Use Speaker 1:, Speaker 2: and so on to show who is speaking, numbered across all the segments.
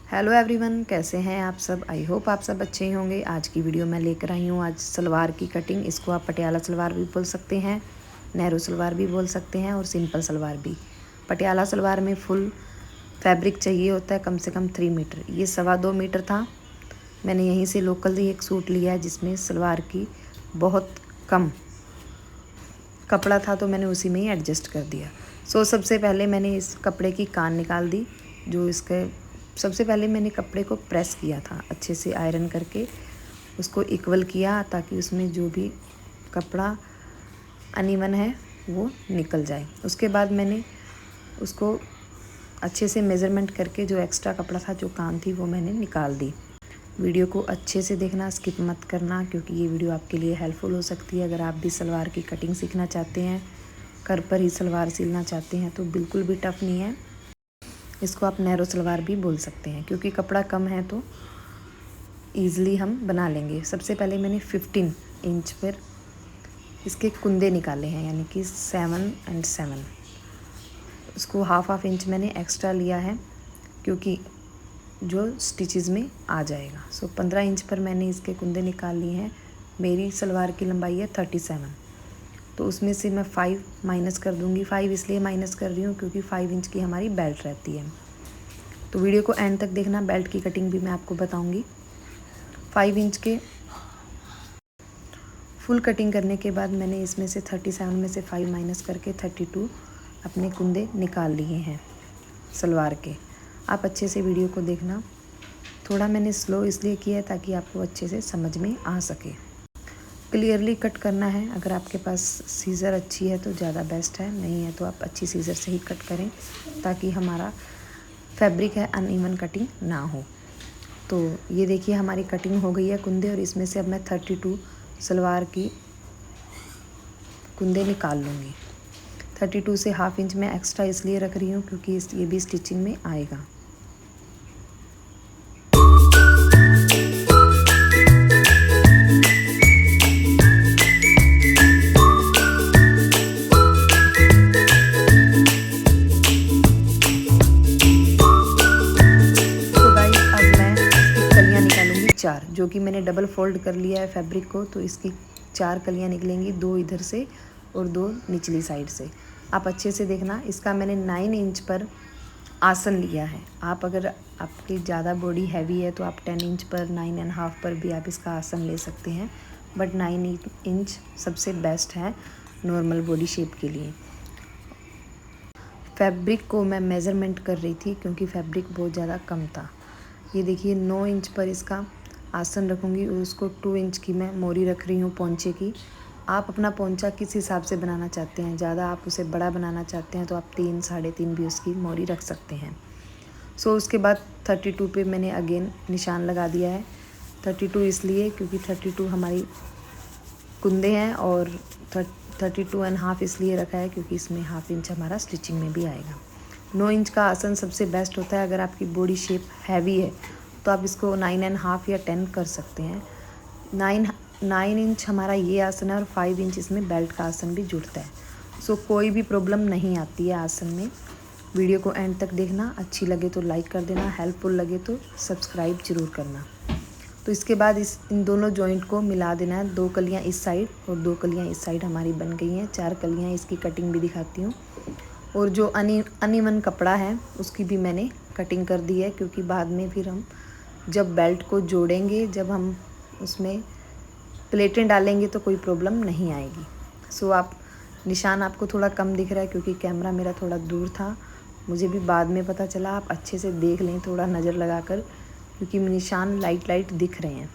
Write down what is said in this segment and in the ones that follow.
Speaker 1: Hello everyone, कैसे हैं आप सब। आई होप आप सब अच्छे ही होंगे। आज की वीडियो मैं लेकर आई हूँ आज सलवार की कटिंग। इसको आप पटियाला सलवार भी बोल सकते हैं, नेहरू सलवार भी बोल सकते हैं और सिंपल सलवार भी। पटियाला सलवार में फुल फैब्रिक चाहिए होता है, कम से कम 3 मीटर। ये 2.25 मीटर था। मैंने यहीं से लोकल ही एक सूट लिया है जिसमें सलवार की बहुत कम कपड़ा था, तो मैंने उसी में ही एडजस्ट कर दिया। सबसे पहले मैंने इस कपड़े की कान निकाल दी। जो इसके सबसे पहले मैंने कपड़े को प्रेस किया था, अच्छे से आयरन करके उसको इक्वल किया ताकि उसमें जो भी कपड़ा अनइवन है वो निकल जाए। उसके बाद मैंने उसको अच्छे से मेज़रमेंट करके जो एक्स्ट्रा कपड़ा था, जो कान थी, वो मैंने निकाल दी। वीडियो को अच्छे से देखना, स्किप मत करना, क्योंकि ये वीडियो आपके लिए हेल्पफुल हो सकती है। अगर आप भी सलवार की कटिंग सीखना चाहते हैं, घर पर ही सलवार सिलना चाहते हैं, तो बिल्कुल भी टफ़ नहीं है। इसको आप नैरो सलवार भी बोल सकते हैं, क्योंकि कपड़ा कम है तो ईज़िली हम बना लेंगे। सबसे पहले मैंने 15 इंच पर इसके कुंदे निकाले हैं, यानी कि 7 और 7। उसको हाफ इंच मैंने एक्स्ट्रा लिया है, क्योंकि जो स्टिचेस में आ जाएगा। 15 इंच पर मैंने इसके कुंदे निकाल लिए हैं। मेरी सलवार की लंबाई है 37, तो उसमें से मैं 5 माइनस कर दूंगी। 5 इसलिए माइनस कर रही हूँ क्योंकि 5 इंच की हमारी बेल्ट रहती है। तो वीडियो को एंड तक देखना, बेल्ट की कटिंग भी मैं आपको बताऊंगी। 5 इंच के फुल कटिंग करने के बाद मैंने इसमें से 37 में से 5 माइनस करके 32 अपने कुंदे निकाल लिए हैं सलवार के। आप अच्छे से वीडियो को देखना। थोड़ा मैंने स्लो इसलिए किया है ताकि आपको अच्छे से समझ में आ सके। क्लियरली कट करना है। अगर आपके पास सीज़र अच्छी है तो ज़्यादा बेस्ट है, नहीं है तो आप अच्छी सीज़र से ही कट करें, ताकि हमारा फैब्रिक है अनइवन कटिंग ना हो। तो ये देखिए हमारी कटिंग हो गई है कुंदे, और इसमें से अब मैं 32 सलवार की कुंदे निकाल लूँगी। 32 से हाफ इंच मैं एक्स्ट्रा इसलिए रख रही हूँ क्योंकि ये भी स्टिचिंग में आएगा। जो कि मैंने डबल फोल्ड कर लिया है फैब्रिक को, तो इसकी 4 कलियां निकलेंगी, 2 इधर से और 2 निचली साइड से। आप अच्छे से देखना। इसका मैंने 9 इंच पर आसन लिया है। आप अगर आपकी ज़्यादा बॉडी हैवी है तो आप 10 इंच पर, 9.5 पर भी आप इसका आसन ले सकते हैं, बट 9 इंच सबसे बेस्ट है नॉर्मल बॉडी शेप के लिए। फैब्रिक को मैं मेज़रमेंट कर रही थी क्योंकि फैब्रिक बहुत ज़्यादा कम था। ये देखिए 9 इंच पर इसका आसन रखूँगी, और उसको 2 इंच की मैं मोरी रख रही हूँ पोंचे की। आप अपना पोंचा किस हिसाब से बनाना चाहते हैं, ज़्यादा आप उसे बड़ा बनाना चाहते हैं तो आप 3, 3.5 भी उसकी मोरी रख सकते हैं। उसके बाद 32 पे मैंने अगेन निशान लगा दिया है। 32 इसलिए क्योंकि 32 हमारी कुंदे हैं, और 32.5 इसलिए रखा है क्योंकि इसमें हाफ इंच हमारा स्टिचिंग में भी आएगा। 9 इंच का आसन सबसे बेस्ट होता है। अगर आपकी बॉडी शेप हैवी है तो आप इसको 9.5 या 10 कर सकते हैं। 9 इंच हमारा ये आसन है, और 5 इंच इसमें बेल्ट का आसन भी जुड़ता है। कोई भी प्रॉब्लम नहीं आती है आसन में। वीडियो को एंड तक देखना। अच्छी लगे तो लाइक कर देना, हेल्पफुल लगे तो सब्सक्राइब ज़रूर करना। तो इसके बाद इन दोनों जॉइंट को मिला देना है। 2 कलियाँ इस साइड और 2 कलियाँ इस साइड हमारी बन गई हैं। 4 कलियाँ, इसकी कटिंग भी दिखाती हूँ। और जो अनइवन कपड़ा है उसकी भी मैंने कटिंग कर दी है, क्योंकि बाद में फिर हम जब बेल्ट को जोड़ेंगे, जब हम उसमें प्लेटें डालेंगे तो कोई प्रॉब्लम नहीं आएगी। आप निशान आपको थोड़ा कम दिख रहा है क्योंकि कैमरा मेरा थोड़ा दूर था, मुझे भी बाद में पता चला। आप अच्छे से देख लें थोड़ा नज़र लगाकर, क्योंकि निशान लाइट दिख रहे हैं।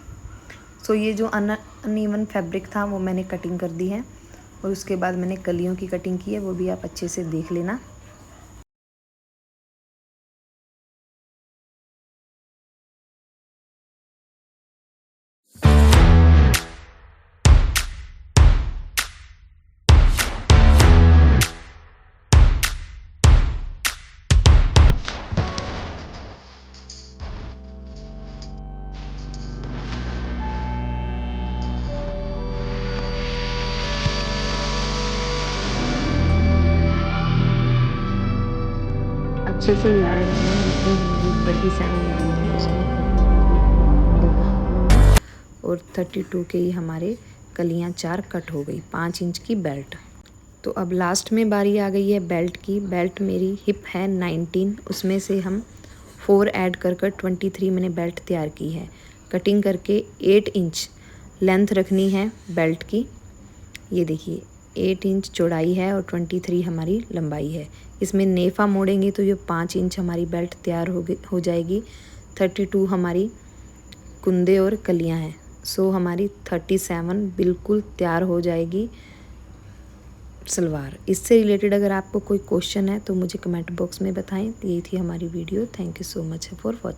Speaker 1: ये जो अनइवन फैब्रिक था वो मैंने कटिंग कर दी है, और उसके बाद मैंने कलियों की कटिंग की है, वो भी आप अच्छे से देख लेना। अच्छे से याद रखना, बड़ी सारी और 32 के ही हमारे कलियां 4 कट हो गई। 5 इंच की बेल्ट। तो अब लास्ट में बारी आ गई है बेल्ट की। बेल्ट मेरी हिप है 19, उसमें से हम 4 ऐड कर 23 मैंने बेल्ट तैयार की है। कटिंग करके 8 इंच लेंथ रखनी है बेल्ट की। ये देखिए 8 इंच चौड़ाई है और 23 हमारी लंबाई है। इसमें नेफा मोड़ेंगे तो ये 5 इंच हमारी बेल्ट तैयार हो जाएगी। 32 हमारी कुंदे और कलियां हैं, सो हमारी 37 बिल्कुल तैयार हो जाएगी सलवार। इससे रिलेटेड अगर आपको कोई क्वेश्चन है तो मुझे कमेंट बॉक्स में बताएं। यही थी हमारी video. Thank you so much for watching.